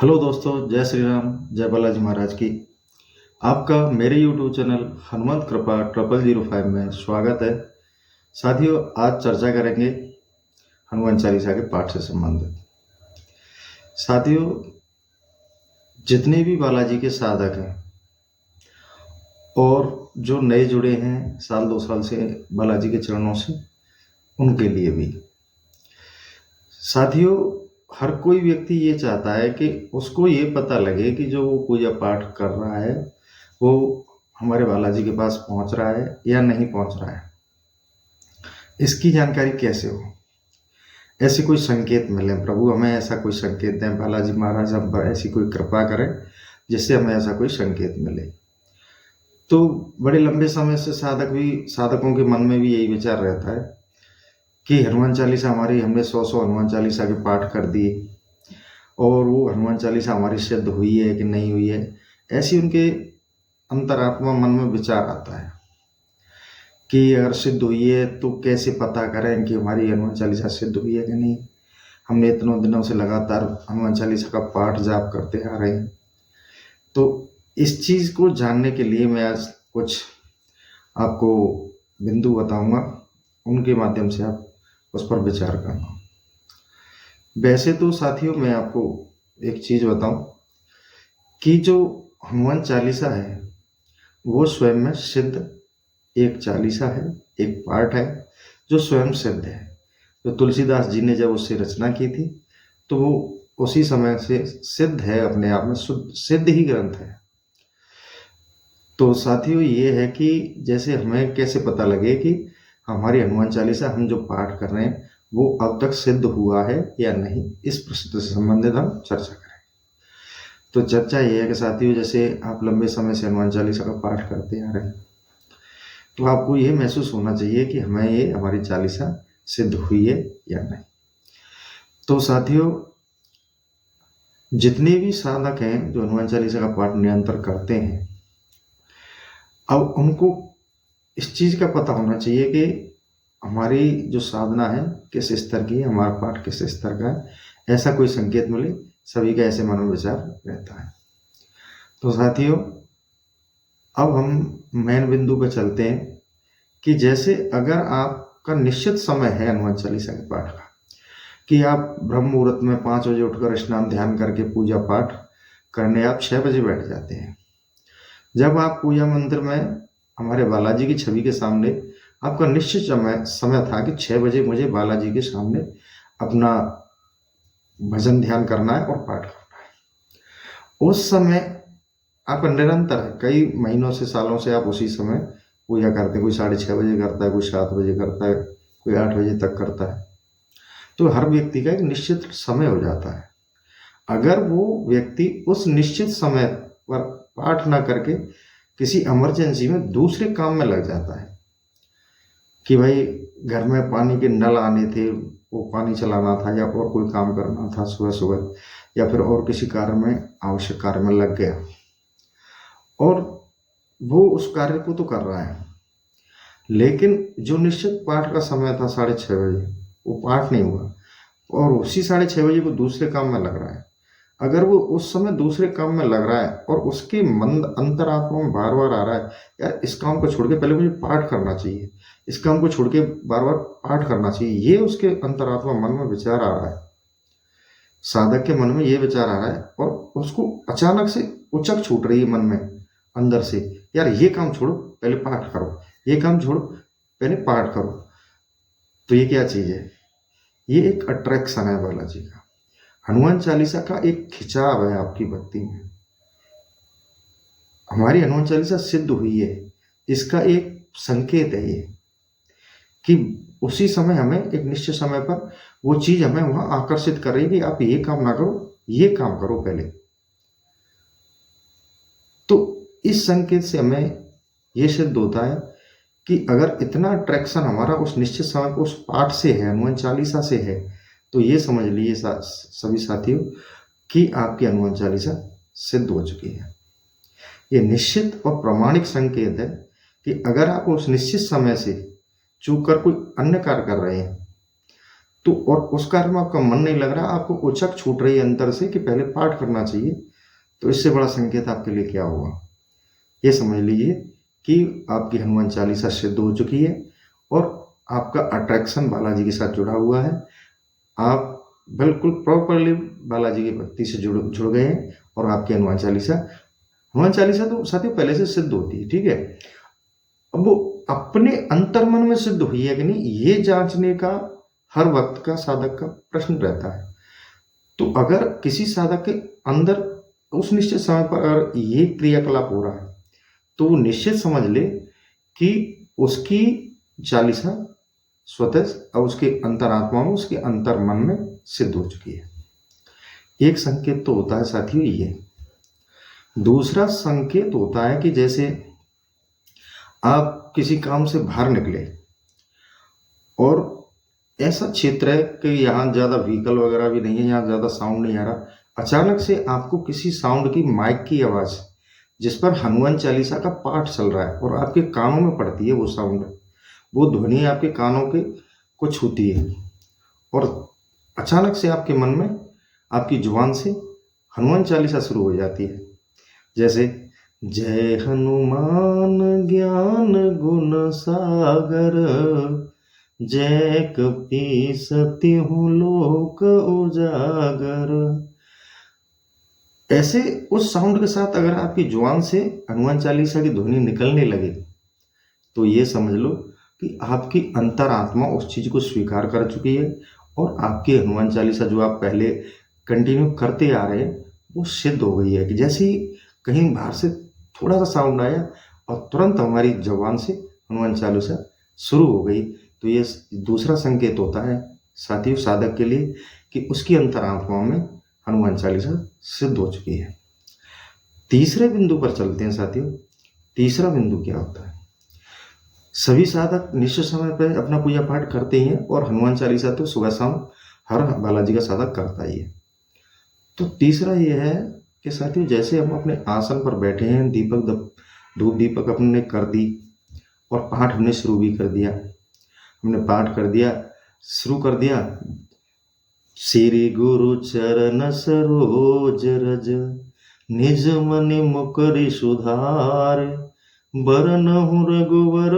Hello दोस्तों, जय श्री राम, जय बालाजी महाराज की। आपका मेरे यूट्यूब चैनल हनुमंत कृपा 0005 में स्वागत है। साथियों, आज चर्चा करेंगे हनुमान चालीसा के पाठ से संबंधित। साथियों, जितने भी बालाजी के साधक हैं और जो नए जुड़े हैं साल 2 साल से बालाजी के चरणों से, उनके लिए भी। साथियों, हर कोई व्यक्ति ये चाहता है कि उसको ये पता लगे कि जो वो पूजा पाठ कर रहा है वो हमारे बालाजी के पास पहुंच रहा है या नहीं पहुंच रहा है। इसकी जानकारी कैसे हो? ऐसे कोई संकेत मिले, प्रभु हमें ऐसा कोई संकेत दें, बालाजी महाराज हम पर ऐसी कोई कृपा करें जिससे हमें ऐसा कोई संकेत मिले। तो बड़े लंबे समय से साधकों के मन में भी यही विचार रहता है कि हनुमान चालीसा हमारी, हमने 100 हनुमान चालीसा के पाठ कर दिए और वो हनुमान चालीसा हमारी सिद्ध हुई है कि नहीं हुई है, ऐसी उनके अंतरात्मा मन में विचार आता है कि अगर सिद्ध हुई है तो कैसे पता करें कि हमारी हनुमान चालीसा सिद्ध हुई है कि नहीं। हमने इतनों दिनों से लगातार हनुमान चालीसा का पाठ जाप करते आ रहे हैं। तो इस चीज़ को जानने के लिए मैं आज कुछ आपको बिंदु बताऊंगा, उनके माध्यम से आप उस पर विचार करना। वैसे तो साथियों, मैं आपको एक चीज़ बताऊं कि जो हनुमान चालीसा है वो स्वयं में सिद्ध एक चालीसा है, एक पाठ है जो स्वयं सिद्ध है। तो तुलसीदास जी ने जब उससे रचना की थी तो वो उसी समय से सिद्ध है, अपने आप में सिद्ध ही ग्रंथ है। तो साथियों, ये है कि जैसे हमें कैसे पता लगे कि हमारी हनुमान चालीसा हम जो पाठ कर रहे हैं वो अब तक सिद्ध हुआ है या नहीं, इस प्रश्न से संबंधित हम चर्चा करें। तो चर्चा ये है कि साथियों, जैसे आप लंबे समय से हनुमान चालीसा का पाठ करते आ रहे हैं तो आपको ये महसूस होना चाहिए कि हमारी चालीसा सिद्ध हुई है या नहीं। तो साथियों, जितने भी साधक हैं जो हनुमान चालीसा का पाठ निरंतर करते हैं, अब उनको इस चीज़ का पता होना चाहिए कि हमारी जो साधना है किस स्तर की है, हमारा पाठ किस स्तर का है। ऐसा कोई संकेत मिले, सभी का ऐसे मन में विचार रहता है। तो साथियों, अब हम मेन बिंदु पे चलते हैं कि जैसे अगर आपका निश्चित समय है हनुमान चालीसा के पाठ का, कि आप ब्रह्म मुहूर्त में 5 बजे उठकर स्नान ध्यान करके पूजा पाठ करने आप 6 बजे बैठ जाते हैं। जब आप पूजा मंदिर में हमारे बालाजी की छवि के सामने, आपका निश्चित समय था कि 6 बजे मुझे बालाजी के सामने अपना भजन ध्यान करना है और पाठ करना है। उस समय आपका निरंतर है, कई महीनों से सालों से आप उसी समय पूजा करते हैं। कोई 6:30 बजे करता है, कोई 7 बजे करता है, कोई 8 बजे तक करता है। तो हर व्यक्ति का एक निश्चित समय हो जाता है। अगर वो व्यक्ति उस निश्चित समय पर पाठ ना करके किसी इमरजेंसी में दूसरे काम में लग जाता है कि भाई घर में पानी के नल आने थे, वो पानी चलाना था, या और कोई काम करना था सुबह सुबह, या फिर और किसी कार्य में, आवश्यक कार्य में लग गया, और वो उस कार्य को तो कर रहा है, लेकिन जो निश्चित पाठ का समय था 6:30 बजे, वो पाठ नहीं हुआ और उसी 6:30 बजे वो दूसरे काम में लग रहा है। अगर वो उस समय दूसरे काम में लग रहा है और उसके मन अंतरात्मा में बार बार आ रहा है, यार इस काम को छोड़ के पहले मुझे पाठ करना चाहिए, इस काम को छोड़ के बार बार पाठ करना चाहिए, ये उसके अंतरात्मा मन में विचार आ रहा है, साधक के मन में ये विचार आ रहा है, और उसको अचानक से उचक छूट रही है मन में अंदर से, यार ये काम छोड़ो पहले पाठ करो, ये काम छोड़ो पहले पाठ करो। तो ये क्या चीज़ है? ये एक अट्रैक्शन है बालाजी का। हनुमान चालीसा का एक खिंचाव है आपकी भक्ति में। हमारी हनुमान चालीसा सिद्ध हुई है, इसका एक संकेत है ये, कि उसी समय हमें एक निश्चित समय पर वो चीज हमें वहां आकर्षित कर रही है कि आप ये काम ना करो, ये काम करो पहले। तो इस संकेत से हमें ये सिद्ध होता है कि अगर इतना अट्रैक्शन हमारा उस निश्चित समय पर उस पाठ से है, हनुमान चालीसा से है, तो ये समझ लीजिए सभी साथियों कि आपकी हनुमान चालीसा सिद्ध हो चुकी है। ये निश्चित और प्रामाणिक संकेत है कि अगर आप उस निश्चित समय से चूक कर कोई अन्य कार्य कर रहे हैं तो और उस कार्य में आपका मन नहीं लग रहा, आपको उचक छूट रही है अंतर से कि पहले पाठ करना चाहिए, तो इससे बड़ा संकेत आपके लिए क्या होगा? ये समझ लीजिए कि आपकी हनुमान चालीसा सिद्ध हो चुकी है और आपका अट्रैक्शन बालाजी के साथ जुड़ा हुआ है। आप बिल्कुल प्रॉपरली बालाजी की भक्ति से जुड़ गए हैं और आपकी हनुमान चालीसा तो साथियों पहले से सिद्ध होती है, ठीक है। अब वो अपने अंतर्मन में सिद्ध हुई है कि नहीं, ये जांचने का हर वक्त का साधक का प्रश्न रहता है। तो अगर किसी साधक के अंदर उस निश्चित समय पर अगर ये क्रियाकलाप हो रहा है, तो वो निश्चित समझ ले कि उसकी चालीसा स्वतः अब उसके अंतरात्मा में, उसके अंतर्मन में सिद्ध हो चुकी है। एक संकेत तो होता है साथियों ये। दूसरा संकेत होता है कि जैसे आप किसी काम से बाहर निकले और ऐसा क्षेत्र है कि यहाँ ज़्यादा व्हीकल वगैरह भी नहीं है, यहाँ ज़्यादा साउंड नहीं आ रहा, अचानक से आपको किसी साउंड की, माइक की आवाज़ जिस पर हनुमान चालीसा का पाठ चल रहा है और आपके कानों में पड़ती है वो साउंड, वो ध्वनि आपके कानों के को छूती है और अचानक से आपके मन में, आपकी जुबान से हनुमान चालीसा शुरू हो जाती है। जैसे जय हनुमान ज्ञान गुण सागर, जय कपीसति हूँ लोक उजागर। ऐसे उस साउंड के साथ अगर आपकी जुबान से हनुमान चालीसा की ध्वनि निकलने लगे तो ये समझ लो कि आपकी अंतरात्मा उस चीज को स्वीकार कर चुकी है और आपकी हनुमान चालीसा जो आप पहले कंटिन्यू करते आ रहे हैं वो सिद्ध हो गई है। कि जैसे ही कहीं बाहर से थोड़ा सा साउंड आया और तुरंत हमारी जुबान से हनुमान चालीसा शुरू हो गई, तो ये दूसरा संकेत होता है साथियों साधक के लिए कि उसकी अंतरात्मा में हनुमान चालीसा सिद्ध हो चुकी है। तीसरे बिंदु पर चलते हैं साथियों। तीसरा बिंदु क्या होता है? सभी साधक निश्चित समय पर अपना पूजा पाठ करते ही हैं और हनुमान चालीसा तो सुबह शाम हर बालाजी का साधक करता ही है। तो तीसरा ये है कि साथियों जैसे हम अपने आसन पर बैठे हैं, धूप दीपक अपने कर दी और पाठ हमने शुरू भी कर दिया, हमने पाठ कर दिया, शुरू कर दिया, श्री गुरु चरण सरोज रज, निज मनि मुकरि सुधार, बरनहु रघुवर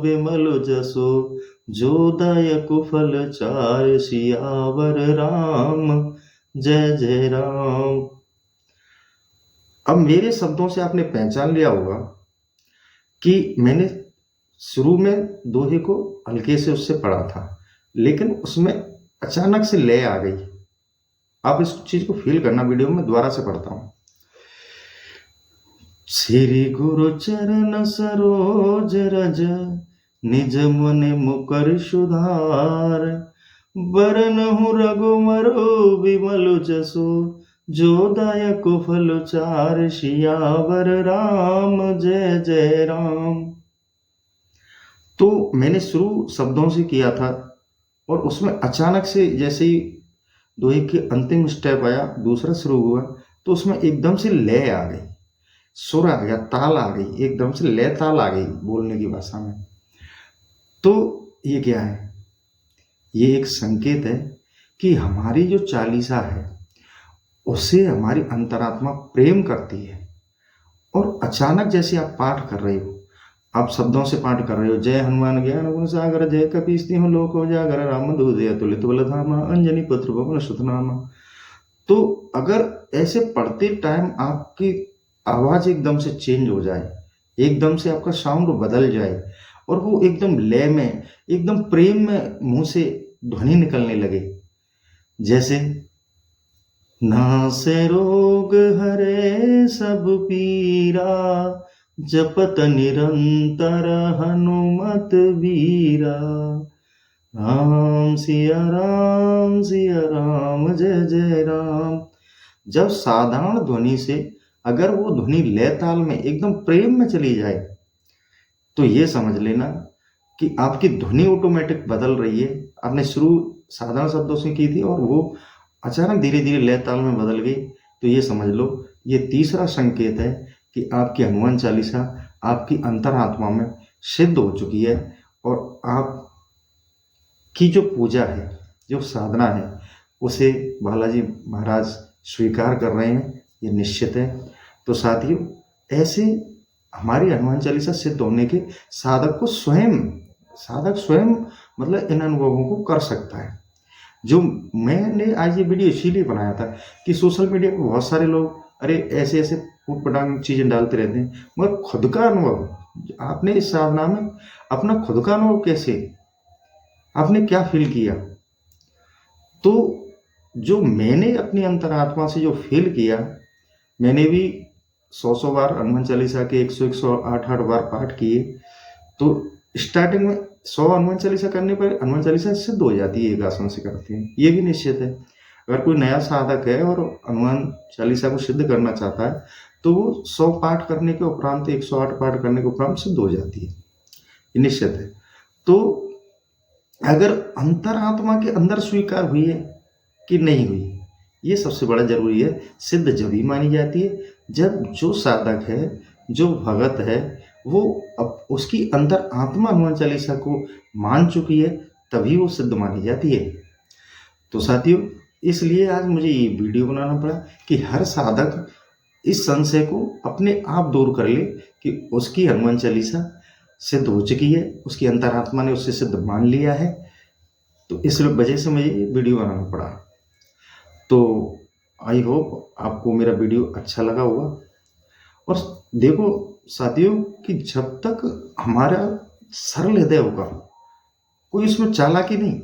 बिमल जसो, जो दायक फल चार, सियावर राम जय जय राम। अब मेरे शब्दों से आपने पहचान लिया होगा कि मैंने शुरू में दोहे को हल्के से उससे पढ़ा था, लेकिन उसमें अचानक से लय आ गई। आप इस चीज को फील करना, वीडियो में दोबारा से पढ़ता हूं। श्री गुरु चरण सरोज रज, निज मन मुकर सुधार, बरनहु रघुवर बिमल जसो, जो दायक फल चार, सियावर राम जय जय राम। तो मैंने शुरू शब्दों से किया था और उसमें अचानक से जैसे ही दोहे के अंतिम स्टेप आया, दूसरा शुरू हुआ, तो उसमें एकदम से लय आ गई, सुर आ गया, ताल आ गई, एकदम से लय ताल आ गई बोलने की भाषा में। तो ये क्या है? ये एक संकेत है कि हमारी जो चालीसा है उससे हमारी अंतरात्मा प्रेम करती है। और अचानक जैसे आप पाठ कर रहे हो, आप शब्दों से पाठ कर रहे हो, जय हनुमान ज्ञान गुण सागर, जय कपीसति हूँ लोक उजागर, राम दूध अतुलित बल धामा, अंजनी पुत्र पवन सुत नामा। तो अगर ऐसे पढ़ते टाइम आपकी आवाज एकदम से चेंज हो जाए, एकदम से आपका साउंड बदल जाए और वो एकदम लय में, एकदम प्रेम में मुंह से ध्वनि निकलने लगे, जैसे नासे रोग हरे सब पीरा, जपत निरंतर हनुमत वीरा, राम सिया राम जय जय राम। जब साधारण ध्वनि से अगर वो ध्वनि लय ताल में एकदम प्रेम में चली जाए, तो ये समझ लेना कि आपकी ध्वनि ऑटोमेटिक बदल रही है। आपने शुरू साधारण शब्दों से की थी और वो अचानक धीरे धीरे लय ताल में बदल गई। तो ये समझ लो, ये तीसरा संकेत है कि आपकी हनुमान चालीसा आपकी अंतरात्मा में सिद्ध हो चुकी है और आप की जो पूजा है, जो साधना है उसे बालाजी महाराज स्वीकार कर रहे हैं, ये निश्चित है। तो साथियों, ऐसे हमारी हनुमान चालीसा सिद्ध होने के साधक स्वयं मतलब इन अनुभवों को कर सकता है। जो मैंने आज ये वीडियो इसीलिए बनाया था कि सोशल मीडिया पर बहुत सारे लोग अरे ऐसे ऐसे फूट पटांग चीज़ें डालते रहते हैं, मगर खुद का अनुभव आपने इस साधना में अपना खुद का अनुभव कैसे, आपने क्या फील किया? तो जो मैंने अपनी अंतरात्मा से जो फील किया, मैंने भी 100 बार हनुमान चालीसा के 108 बार पाठ किए। तो स्टार्टिंग में 100 हनुमान चालीसा करने पर हनुमान चालीसा सिद्ध हो जाती है, एक आसन से करते हैं, ये भी निश्चित है। अगर कोई नया साधक है और हनुमान चालीसा को सिद्ध करना चाहता है तो वो 100 पाठ करने के उपरांत 108 पाठ करने के उपरांत सिद्ध हो जाती है, ये निश्चित है। तो अगर अंतरात्मा के अंदर स्वीकार हुई है कि नहीं हुई, ये सबसे बड़ा जरूरी है। सिद्ध जब ही मानी जाती है जब जो साधक है, जो भगत है, वो अब उसकी अंतर आत्मा हनुमान चालीसा को मान चुकी है, तभी वो सिद्ध मानी जाती है। तो साथियों, इसलिए आज मुझे ये वीडियो बनाना पड़ा कि हर साधक इस संशय को अपने आप दूर कर ले कि उसकी हनुमान चालीसा सिद्ध हो चुकी है, उसकी अंतरात्मा ने उससे सिद्ध मान लिया है। तो इस वजह से मुझे ये वीडियो बनाना पड़ा। तो आई होप आपको मेरा वीडियो अच्छा लगा होगा। और देखो साथियों कि जब तक हमारा सरल हृदय होगा, कोई इसमें चालाकी नहीं,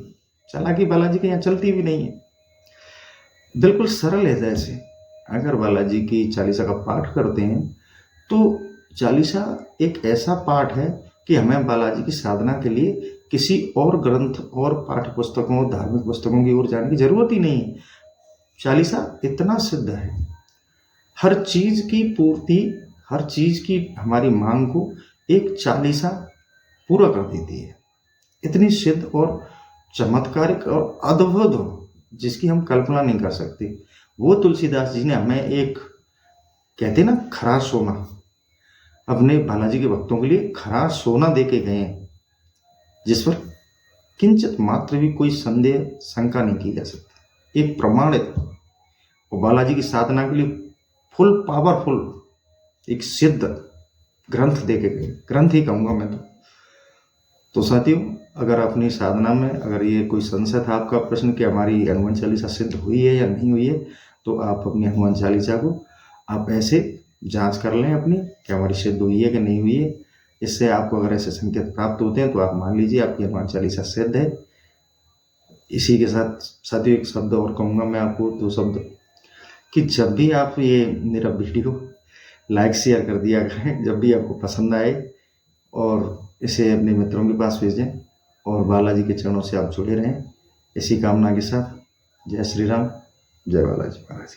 चालाकी बालाजी के यहाँ चलती भी नहीं है। बिल्कुल सरल हृदय से अगर बालाजी की चालीसा का पाठ करते हैं तो चालीसा एक ऐसा पाठ है कि हमें बालाजी की साधना के लिए किसी और ग्रंथ और पाठ्य पुस्तकों, धार्मिक पुस्तकों की ओर जाने की जरूरत ही नहीं है। चालीसा इतना सिद्ध है, हर चीज की पूर्ति, हर चीज की हमारी मांग को एक चालीसा पूरा कर देती है। इतनी सिद्ध और चमत्कारिक और अद्भुत जिसकी हम कल्पना नहीं कर सकते। वो तुलसीदास जी ने हमें एक कहते ना खरा सोना, अपने बालाजी के भक्तों के लिए खरा सोना दे के गए हैं, जिस पर किंचित मात्र भी कोई संदेह शंका नहीं की जा सकती। एक प्रमाणित और बालाजी की साधना के लिए फुल पावरफुल एक सिद्ध ग्रंथ दे के गए, ग्रंथ ही कहूँगा मैं तो साथियों, अगर अपनी साधना में अगर ये कोई संशय था आपका प्रश्न कि हमारी हनुमान चालीसा सिद्ध हुई है या नहीं हुई है, तो आप अपनी हनुमान चालीसा को आप ऐसे जांच कर लें अपनी कि हमारी सिद्ध हुई है कि नहीं हुई है। इससे आपको अगर ऐसे संकेत प्राप्त होते हैं तो आप मान लीजिए आपकी हनुमान चालीसा सिद्ध है। इसी के साथ साथियों एक शब्द और कहूँगा मैं आपको, 2 शब्द, कि जब भी आप ये मेरा वीडियो लाइक शेयर कर दिया करें जब भी आपको पसंद आए, और इसे अपने मित्रों के पास भेजें और बालाजी के चरणों से आप जुड़े रहें। इसी कामना के साथ जय श्री राम, जय बालाजी महाराज।